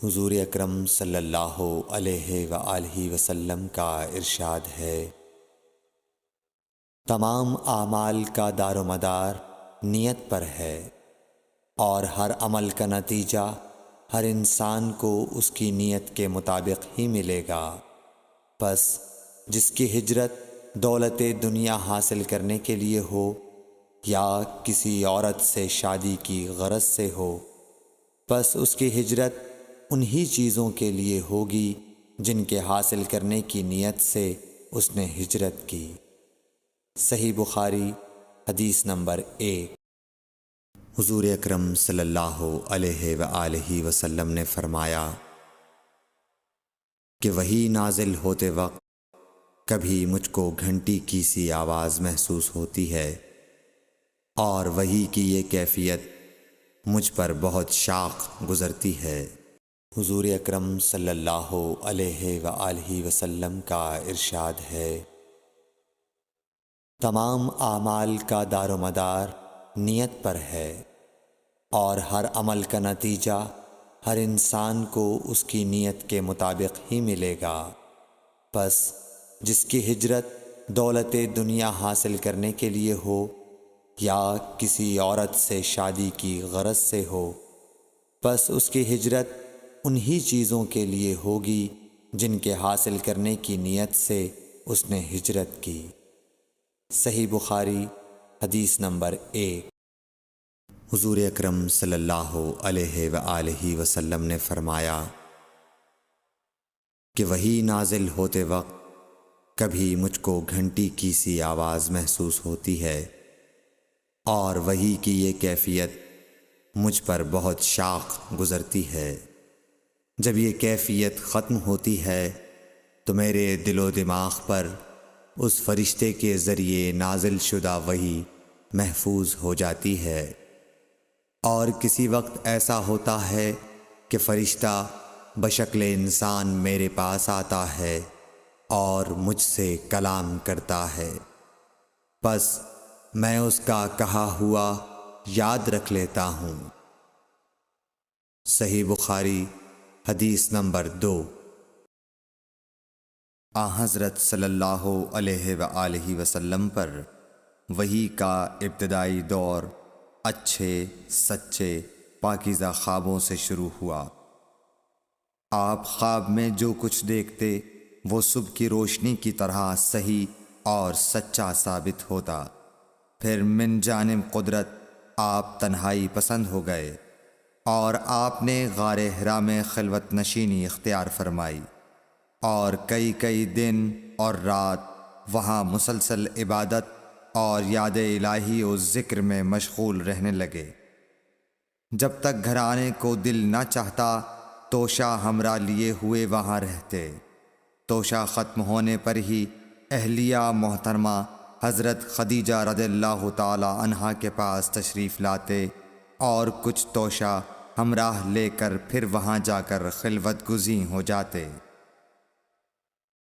حضور اکرم صلی اللہ علیہ وآلہ وسلم کا ارشاد ہے، تمام اعمال کا دار و مدار نیت پر ہے، اور ہر عمل کا نتیجہ ہر انسان کو اس کی نیت کے مطابق ہی ملے گا۔ پس جس کی ہجرت دولت دنیا حاصل کرنے کے لیے ہو یا کسی عورت سے شادی کی غرض سے ہو، پس اس کی ہجرت انہی چیزوں کے لیے ہوگی جن کے حاصل کرنے کی نیت سے اس نے ہجرت کی۔ صحیح بخاری حدیث نمبر 1۔ حضور اکرم صلی اللہ علیہ وآلہ وسلم نے فرمایا کہ وحی نازل ہوتے وقت کبھی مجھ کو گھنٹی کی سی آواز محسوس ہوتی ہے، اور وحی کی یہ کیفیت مجھ پر بہت شاق گزرتی ہے۔ حضور اکرم صلی اللہ علیہ وآلہ وسلم کا ارشاد ہے، تمام اعمال کا دار و مدار نیت پر ہے، اور ہر عمل کا نتیجہ ہر انسان کو اس کی نیت کے مطابق ہی ملے گا۔ پس جس کی ہجرت دولت دنیا حاصل کرنے کے لیے ہو یا کسی عورت سے شادی کی غرض سے ہو، پس اس کی ہجرت انہی چیزوں کے لیے ہوگی جن کے حاصل کرنے کی نیت سے اس نے ہجرت کی۔ صحیح بخاری حدیث نمبر 1۔ حضور اکرم صلی اللہ علیہ وآلہ وسلم نے فرمایا کہ وحی نازل ہوتے وقت کبھی مجھ کو گھنٹی کی سی آواز محسوس ہوتی ہے، اور وحی کی یہ کیفیت مجھ پر بہت شاق گزرتی ہے۔ جب یہ کیفیت ختم ہوتی ہے تو میرے دل و دماغ پر اس فرشتے کے ذریعے نازل شدہ وحی محفوظ ہو جاتی ہے، اور کسی وقت ایسا ہوتا ہے کہ فرشتہ بشکل انسان میرے پاس آتا ہے اور مجھ سے کلام کرتا ہے، پس میں اس کا کہا ہوا یاد رکھ لیتا ہوں۔ صحیح بخاری حدیث نمبر 2۔ حضرت صلی اللہ علیہ وآلہ وسلم پر وحی کا ابتدائی دور اچھے سچے پاکیزہ خوابوں سے شروع ہوا۔ آپ خواب میں جو کچھ دیکھتے وہ صبح کی روشنی کی طرح صحیح اور سچا ثابت ہوتا۔ پھر من جانب قدرت آپ تنہائی پسند ہو گئے، اور آپ نے غار حرا میں خلوت نشینی اختیار فرمائی، اور کئی دن اور رات وہاں مسلسل عبادت اور یاد الہی و ذکر میں مشغول رہنے لگے۔ جب تک گھر آنے کو دل نہ چاہتا توشہ ہمراہ لیے ہوئے وہاں رہتے۔ توشہ ختم ہونے پر ہی اہلیہ محترمہ حضرت خدیجہ رضی اللہ تعالی عنہا کے پاس تشریف لاتے، اور کچھ توشہ ہمراہ لے کر پھر وہاں جا کر خلوت گزین ہو جاتے۔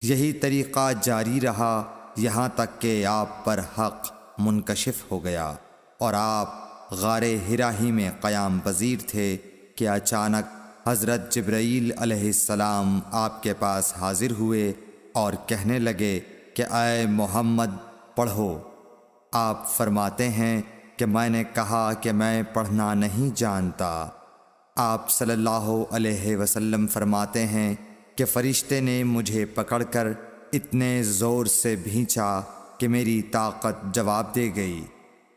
یہی طریقہ جاری رہا یہاں تک کہ آپ پر حق منکشف ہو گیا، اور آپ غار حرا ہی میں قیام پذیر تھے کہ اچانک حضرت جبرائیل علیہ السلام آپ کے پاس حاضر ہوئے اور کہنے لگے کہ اے محمد پڑھو۔ آپ فرماتے ہیں کہ میں نے کہا کہ میں پڑھنا نہیں جانتا۔ آپ صلی اللہ علیہ وسلم فرماتے ہیں کہ فرشتے نے مجھے پکڑ کر اتنے زور سے بھینچا کہ میری طاقت جواب دے گئی،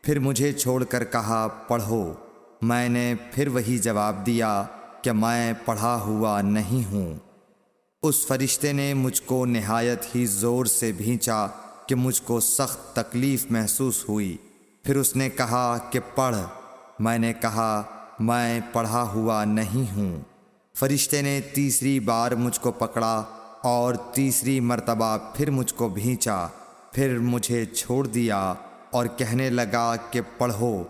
پھر مجھے چھوڑ کر کہا پڑھو۔ میں نے پھر وہی جواب دیا کہ میں پڑھا ہوا نہیں ہوں۔ اس فرشتے نے مجھ کو نہایت ہی زور سے بھینچا کہ مجھ کو سخت تکلیف محسوس ہوئی، پھر اس نے کہا کہ پڑھ۔ میں نے کہا میں پڑھا ہوا نہیں ہوں۔ فرشتے نے تیسری بار مجھ کو پکڑا اور تیسری مرتبہ پھر مجھ کو بھینچا، پھر مجھے چھوڑ دیا اور کہنے لگا کہ پڑھو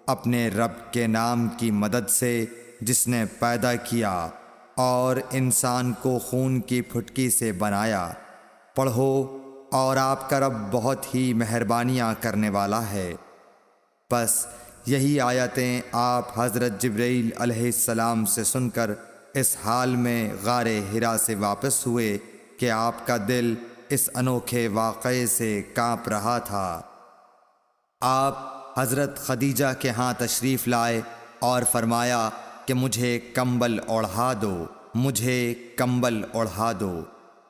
اپنے رب کے نام کی مدد سے جس نے پیدا کیا اور انسان کو خون کی پھٹکی سے بنایا۔ پڑھو اور آپ کا رب بہت ہی مہربانیاں کرنے والا ہے۔ پس یہی آیتیں آپ حضرت جبرائیل علیہ السلام سے سن کر اس حال میں غار حرا سے واپس ہوئے کہ آپ کا دل اس انوکھے واقعے سے کانپ رہا تھا۔ آپ حضرت خدیجہ کے ہاں تشریف لائے اور فرمایا کہ مجھے کمبل اوڑھا دو، مجھے کمبل اوڑھا دو۔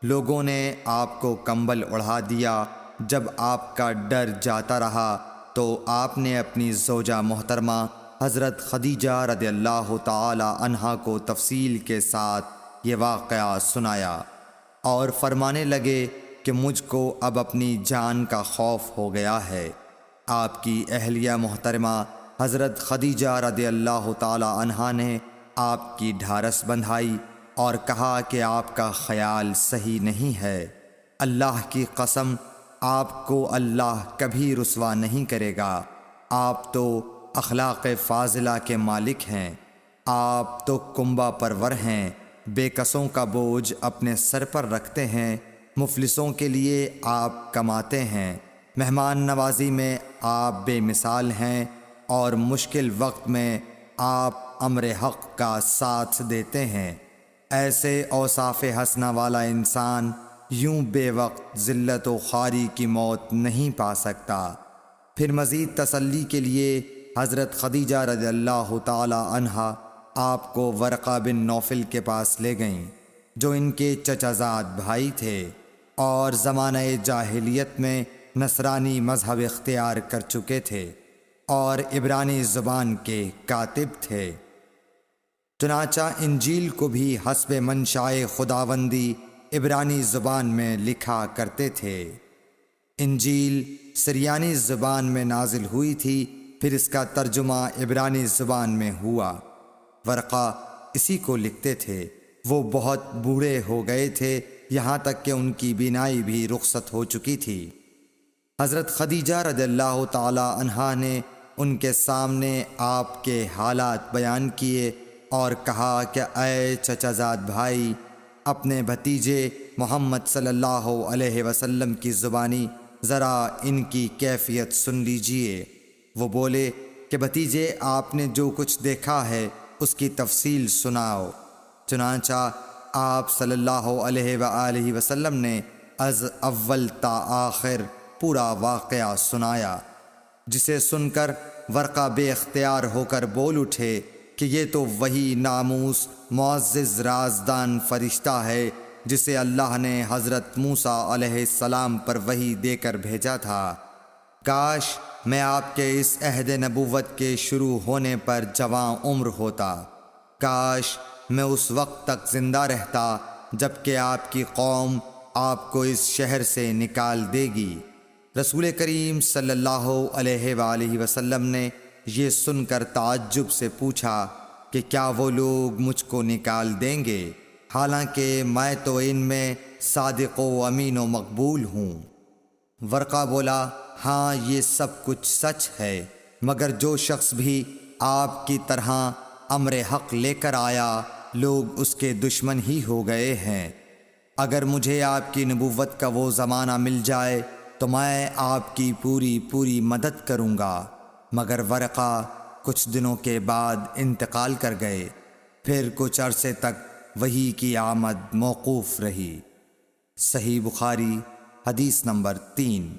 لوگوں نے آپ کو کمبل اوڑھا دیا۔ جب آپ کا ڈر جاتا رہا تو آپ نے اپنی زوجہ محترمہ حضرت خدیجہ رضی اللہ تعالی عنہا کو تفصیل کے ساتھ یہ واقعہ سنایا اور فرمانے لگے کہ مجھ کو اب اپنی جان کا خوف ہو گیا ہے۔ آپ کی اہلیہ محترمہ حضرت خدیجہ رضی اللہ تعالی عنہا نے آپ کی ڈھارس بندھائی اور کہا کہ آپ کا خیال صحیح نہیں ہے۔ اللہ کی قسم، آپ کو اللہ کبھی رسوا نہیں کرے گا۔ آپ تو اخلاق فاضلہ کے مالک ہیں، آپ تو کنبہ پرور ہیں، بے کسوں کا بوجھ اپنے سر پر رکھتے ہیں، مفلسوں کے لیے آپ کماتے ہیں، مہمان نوازی میں آپ بے مثال ہیں اور مشکل وقت میں آپ امر حق کا ساتھ دیتے ہیں۔ ایسے اوصاف حسنہ والا انسان یوں بے وقت ذلت و خواری کی موت نہیں پا سکتا۔ پھر مزید تسلی کے لیے حضرت خدیجہ رضی اللہ تعالی عنہا آپ کو ورقہ بن نوفل کے پاس لے گئیں، جو ان کے چچا زاد بھائی تھے اور زمانہ جاہلیت میں نصرانی مذہب اختیار کر چکے تھے اور عبرانی زبان کے کاتب تھے۔ چنانچہ انجیل کو بھی حسب منشائے خداوندی عبرانی زبان میں لکھا کرتے تھے۔ انجیل سریانی زبان میں نازل ہوئی تھی، پھر اس کا ترجمہ عبرانی زبان میں ہوا۔ ورقہ اسی کو لکھتے تھے۔ وہ بہت بوڑھے ہو گئے تھے، یہاں تک کہ ان کی بینائی بھی رخصت ہو چکی تھی۔ حضرت خدیجہ رضی اللہ تعالی عنہا نے ان کے سامنے آپ کے حالات بیان کیے اور کہا کہ اے چچا زاد بھائی، اپنے بھتیجے محمد صلی اللہ علیہ وسلم کی زبانی ذرا ان کی کیفیت سن لیجئے۔ وہ بولے کہ بھتیجے، آپ نے جو کچھ دیکھا ہے اس کی تفصیل سناؤ۔ چنانچہ آپ صلی اللہ علیہ وآلہ وسلم نے از اول تا آخر پورا واقعہ سنایا، جسے سن کر ورقہ بے اختیار ہو کر بول اٹھے کہ یہ تو وہی ناموس معزز رازدان فرشتہ ہے جسے اللہ نے حضرت موسیٰ علیہ السلام پر وحی دے کر بھیجا تھا۔ کاش میں آپ کے اس عہد نبوت کے شروع ہونے پر جوان عمر ہوتا، کاش میں اس وقت تک زندہ رہتا جب کہ آپ کی قوم آپ کو اس شہر سے نکال دے گی۔ رسول کریم صلی اللہ علیہ وآلہ وسلم نے یہ سن کر تعجب سے پوچھا کہ کیا وہ لوگ مجھ کو نکال دیں گے، حالانکہ میں تو ان میں صادق و امین و مقبول ہوں۔ ورقہ بولا، ہاں یہ سب کچھ سچ ہے، مگر جو شخص بھی آپ کی طرح امر حق لے کر آیا لوگ اس کے دشمن ہی ہو گئے ہیں۔ اگر مجھے آپ کی نبوت کا وہ زمانہ مل جائے تو میں آپ کی پوری مدد کروں گا۔ مگر ورقہ کچھ دنوں کے بعد انتقال کر گئے، پھر کچھ عرصے تک وحی کی آمد موقوف رہی۔ صحیح بخاری حدیث نمبر 3۔